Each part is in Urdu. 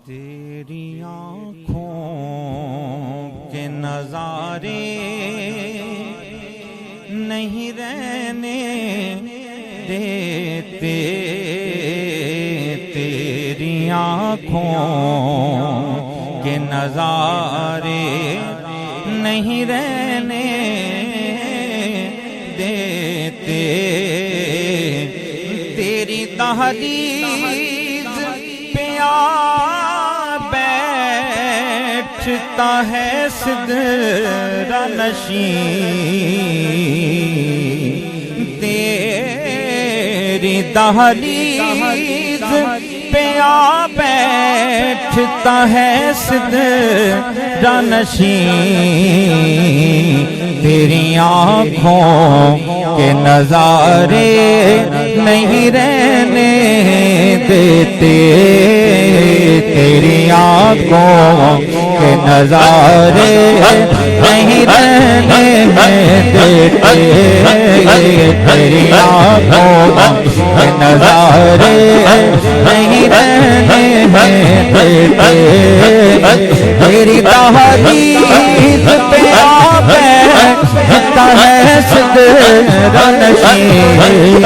تیری آنکھوں کے نظارے نہیں رہنے دیتے، تیری آنکھوں کے نظارے نہیں رہنے دیتے، تیری دہلیز پہ آ بیٹھتا ہے سدرہ نشین، تیری دہلیز پہ آ بیٹھتا ہے سدرہ نشین، تیری آنکھوں کے نظارے نہیں رہنے دیتے، تیری آنکھوں کے نظارے نہیں رہنے دیتے، تیری آنکھوں کے نظارے نہیں رہنے دیتے، تیری دہلیز پہ آ بیٹھتا ہے سدرہ نشین،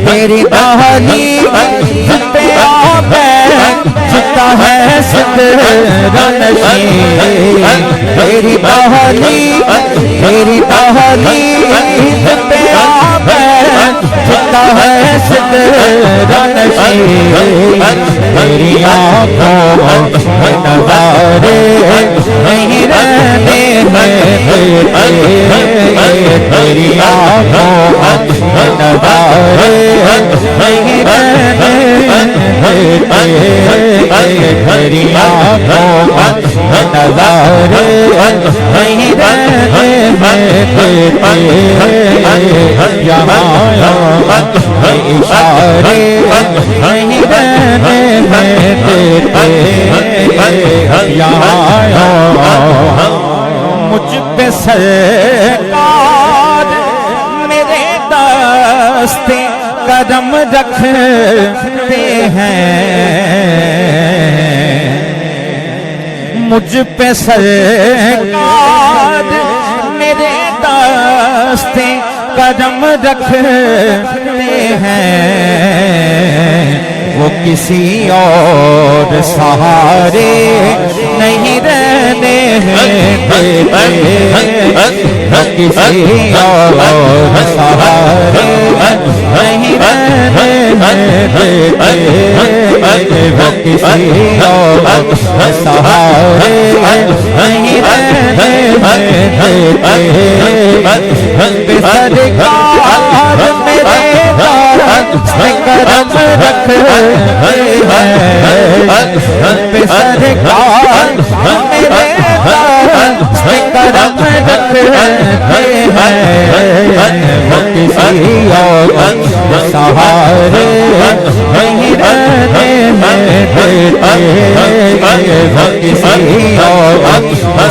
تیری دہلیز پہ آ بیٹھتا ہے سدرہ نشین، تیری دہلیز پہ آ بیٹھتا ہے سدرہ نشین، تیری آنکھوں کے نظارے نہیں رہنے دیتے، تیری آنکھوں کے نظارے نہیں رہنے دیتے، تیری آنکھوں کے نظارے نہیں رہنے دیتے، یہاں اشارے نہیں رہنے دیتے، یہاں مجھ پہ سرکار میرے دست قدم رکھتے ہیں، مجھ پہ سرکار میرے دست قدم رکھتے ہیں، وہ کسی اور سہارے نہیں رہنے دیتے، وہ کسی اور سہارے نہیں رہنے دیتے، وہ کسی اور سہارے نہیں رہنے دیتے، سرکار میرے دست قدم رکھتے ہیں، سرکار میرے دست قدم رکھتے ہیں، وہ کسی اور سہارے نہیں رہنے دیتے، وہ کسی اور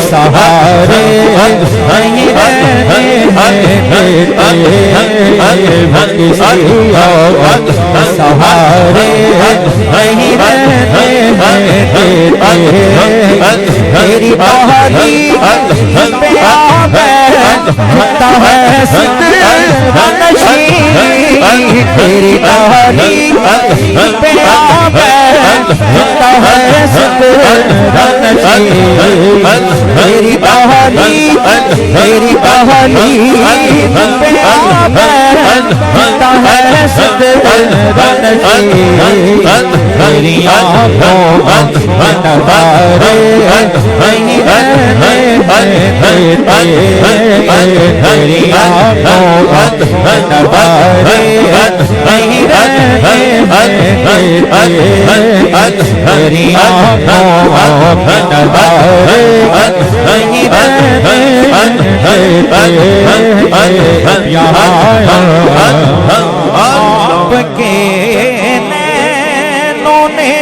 سہارے نہیں رہنے دیتے، وہ کسی اور سہارے نہیں رہنے دیتے، تیری دہلیز پہ آ بیٹھتا ہے سدرہ نشین، تیری دہلیز پہ آ بیٹھتا ہے سدرہ نشین، تیری دہلیز پہ آ بیٹھتا ہے سدرہ نشین، تیری آنکھوں کے نظارے نہیں رہنے دیتے، تیری آنکھوں کے نظارے نہیں رہنے دیتے، تیری آنکھوں کے نظارے نہیں رہنے دیتے، یہاں آپ کے نینوں نے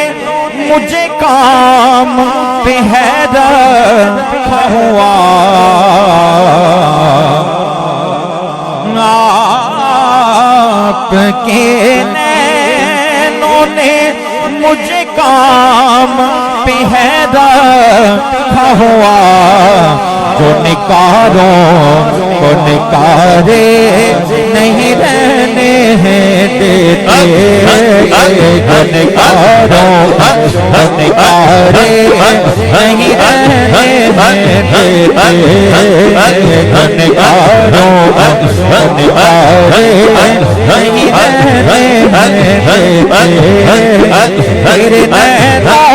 مجھے کام پہ ہے رکھا ہوا، آپ کے نینوں نے مجھے کام پہ ہے رکھا ہوا جو نکاروں کو نکارے نہیں رہنے دیتے جو نکاروں کو نکارے نہیں رہنے دیتے جو نکاروں کو نکارے نہیں رہنے دیتے تیرے نینوں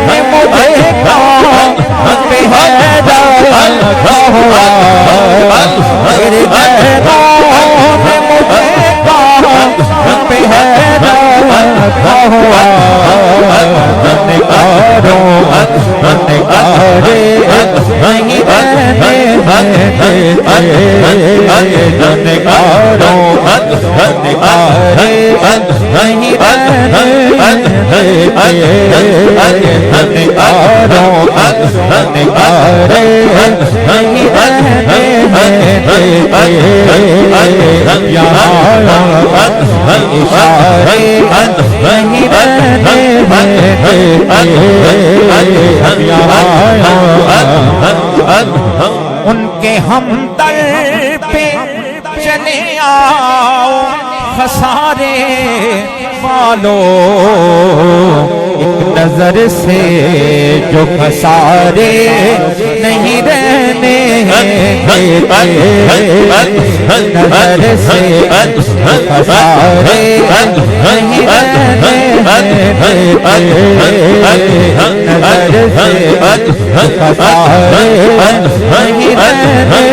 نے مجھے کام پہ ہے رکھا ہوا تیرے نینوں نے مجھے کام پہ ہے رکھا ہوا نکاروں نکارے نہیں رہنے دیتے نکاروں نکارے نہیں رہنے نکاروں نکارے نہیں رہنے اشارے نہیں رہنے ان کے ہم در پہ چلے آؤ خسارے والو ایک نظر سے جو خسارے نہیں رہنے دیتے نظر سے خسارے نہیں رہنے دیتے نظر سے خسارے نہیں رہنے دیتے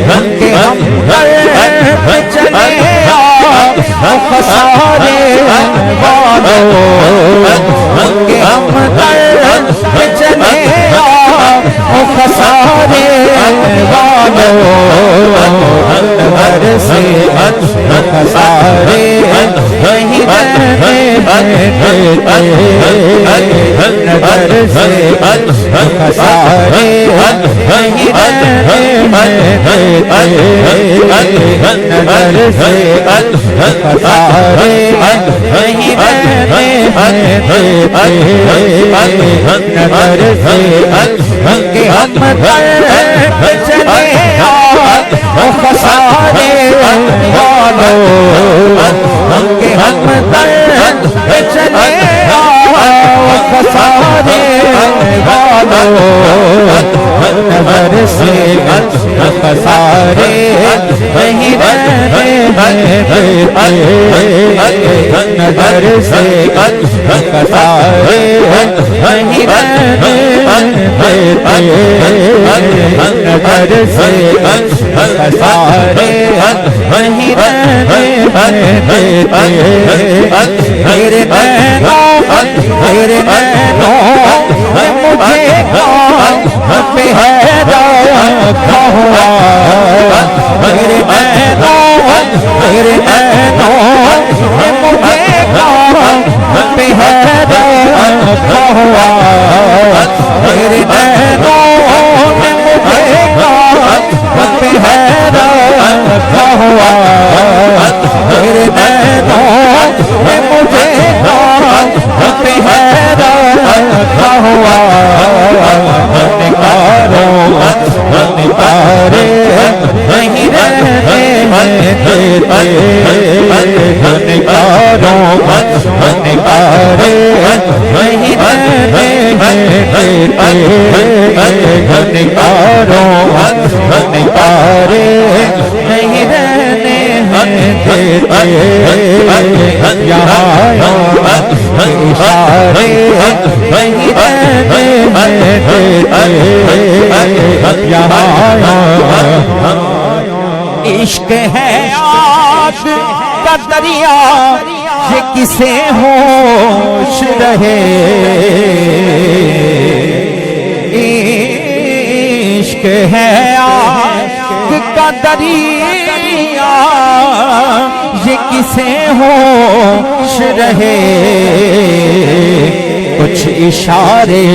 ان کے ہم پر چلے خسارے والو ان کے ہم پر چلے خسارے والو نظر سے خسارے نہیں رہنے دیتے نظر سے خسارے نہیں رہنے دیتے نظر سے خسارے نہیں رہنے دیتے نظر سے کہ ہم پر چلے خسارے والو کہ ہم پر چلے خسارے والو نظر سے خسارے نہیں رہنے دیتے نظر سے خسارے نہیں رہنے دیتے نظر سے خسارے نہیں رہنے دیتے تیرے نینوں مجھے کام پہ ہے رکھا ہوا تیرے نینوں مجھے کام پہ ہے رکھا ہوا تیرے نینوں مجھے کام پہ ہے رکھا ہوا تیرے نینوں مجھے کام پہ ہے رکھا ہوا نکاروں نکارے نہیں رہنے دیتے نکاروں نکارے نہیں رہنے دیتے نکاروں نکارے نہیں رہنے دیتے یہاں اشارے نہیں رہنے دیتے یہاں عشق ہے آگ کا دریا یہ کسے ہوش رہے عشق ہے آگ کا دریا یہ کسے ہوش رہے کچھ اشارے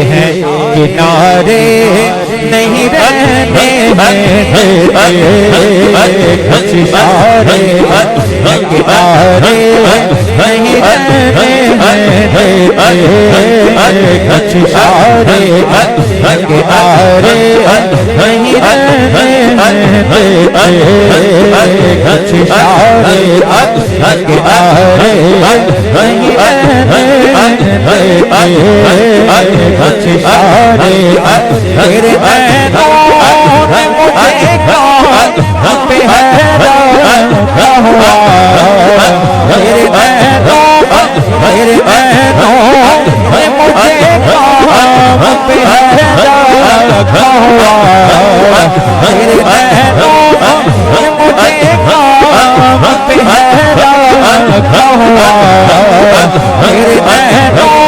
ہیں کنارے نہیں رہنے دیتے کچھ اشارے کنارے کچھ اشارے کے آرے نہیں رہنے دیتے کچھ اشارے کے آرے نہیں رہنے دیتے کچھ اشارے تیرے نینوں نے مجھے کہاں پہ حیران ہوا تیرے نینوں نے مجھے کہاں پہ حیران ہوا تیرے نینوں نے مجھے کہاں پہ حیران ہوا تیرے نینوں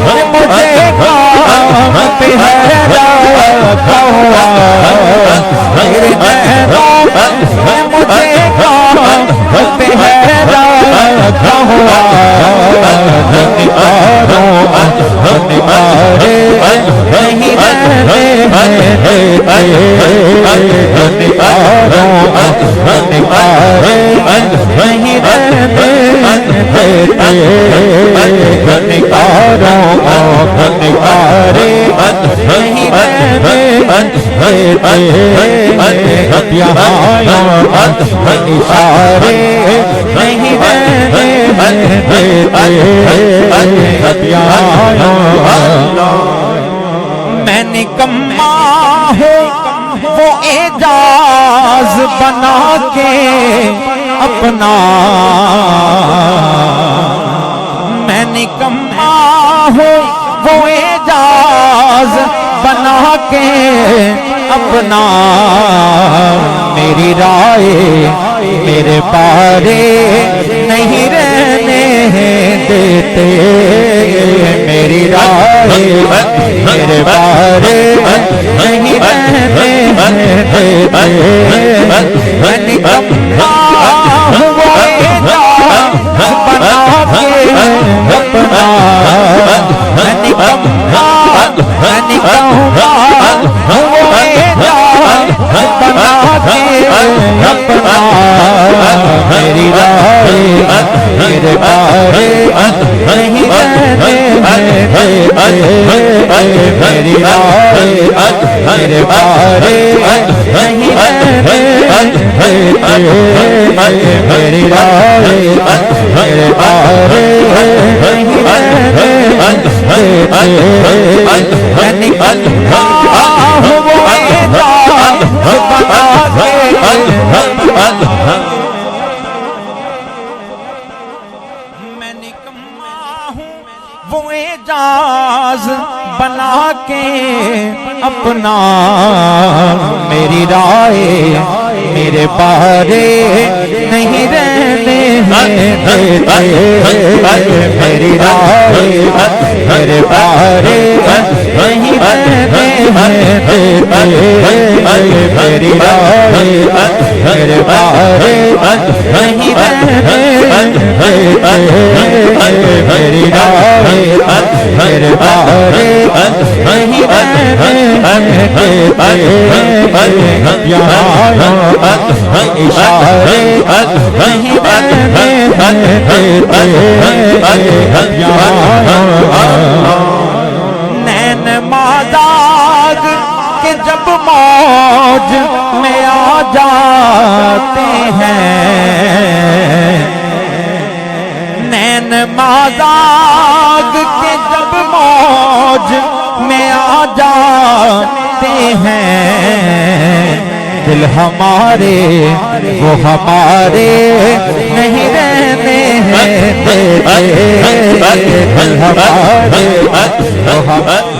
نے مجھے کہاں پہ حیران ہوا تیرے نینوں نے مجھے کہاں پہ حیران ہوا نکارے نہیں رہنے دیتے نکارے نہیں رہنے دیتے نکاروں نکارے نہیں رہنے دیتے ہتھیاروں اشارے نہیں رہنے دیتے ہتھیاروں میں نکما ہوں وہ اعجاز بنا کے اپنا میں نکما ہوں وہ اعجاز بنا کے اپنا میری رائے میرے پارے نہیں رہنے دیتے میری رائے میرے پارے نہیں رہنے دیتے میں نکما ہوں وہ اعجاز بنا کے اپنا میں نکما وہ اعجاز بنا کے اپنا میری رائے میرے پارے نہیں رہنے دیتے میری رائے میرے پارے نہیں رہنے دیتے میری رائے میرے پارے نہیں رہنے دیتے میں نکلتا ہوں وہ اعجاز بنا کے میں نکما ہوں وہ اعجاز بنا کے اپنا میری رائے میرے پارے نہیں رہنے دیتے میری رائے میرے پارے نہیں رہنے دیتے میری رائے میرے پارے نہیں رہنے دیتے میری رائے میرے پارے نہیں رہنے دیتے ہتھیاروں اشارے نہیں رہنے دیتے ہتھیاروں نین مازاغ کے جب موج میں آ جاتے ہیں نین مازاغ کے جب موج میں آ جاتے ہیں دل ہمارے وہ ہمارے نہیں رہنے دیتے دل ہمارے وہ ہمارے